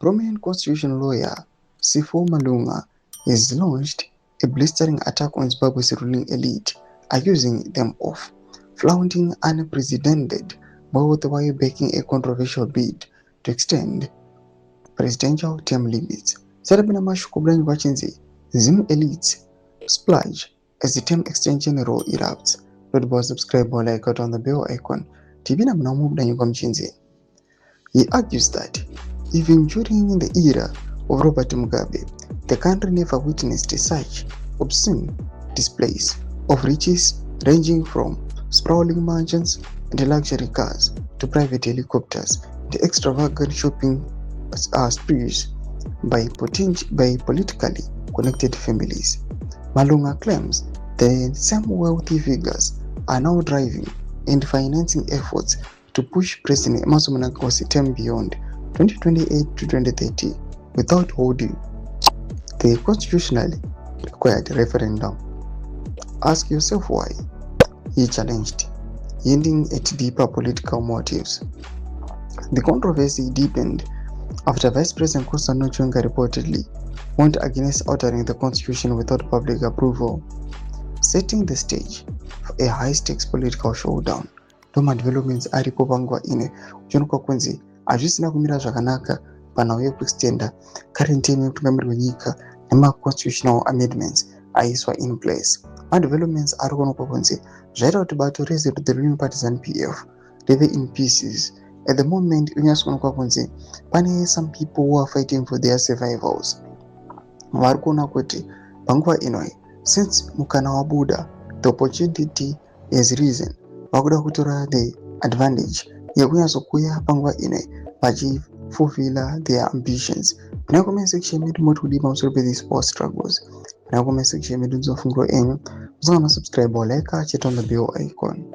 Prominent constitutional lawyer Sifo Malunga has launched a blistering attack on Zimbabwe's ruling elite, accusing them of flaunting unprecedented wealth while backing a controversial bid to extend presidential term limits. Sarabina Mashukubran Vachinzi, Zim elites splurge as the term extension row erupts. Lord subscribe or like out on the bell icon. Tibina Mnamu Danyuka Mchinzi. He argues that even during the era of Robert Mugabe, the country never witnessed such obscene displays of riches ranging from sprawling mansions and luxury cars to private helicopters and extravagant shopping sprees by politically connected families. Malunga claims the same wealthy figures are now driving and financing efforts to push President Emmerson Mnangagwa's term beyond 2028 to 2030 without holding the constitutionally required referendum. Ask yourself why, he challenged, hinting at deeper political motives. The controversy deepened after Vice President Constantino Chiwenga reportedly warned against altering the constitution without public approval, setting the stage for a high-stakes political showdown. Ndoma developments aripo panguva ine uchiona kwenzi hazvisina kumira zvakanaka panhau yekuextenda current term yekutungamirira wenyika nema-constitutional amendments aiswa in place. Madevelopments ari kuonekwa kunzi zvaita kuti bato rese the ruling party ZANU-PF rive in pieces. At the moment kunyatso kuonekwa kunzi pane some people who are fighting for their survivals. Vari kuona kuti panguva inoi since mukana wabuda, the opportunity has risen, vakuda kutora the advantage yekunyatsokuya panguva inoi vachifulfilla their ambitions. Pana comment section medu moti kudii pamusoro pe-these power struggles. Pana comment section medu nzofunguro enyu musangana subscribe or like cheta on the bell icon.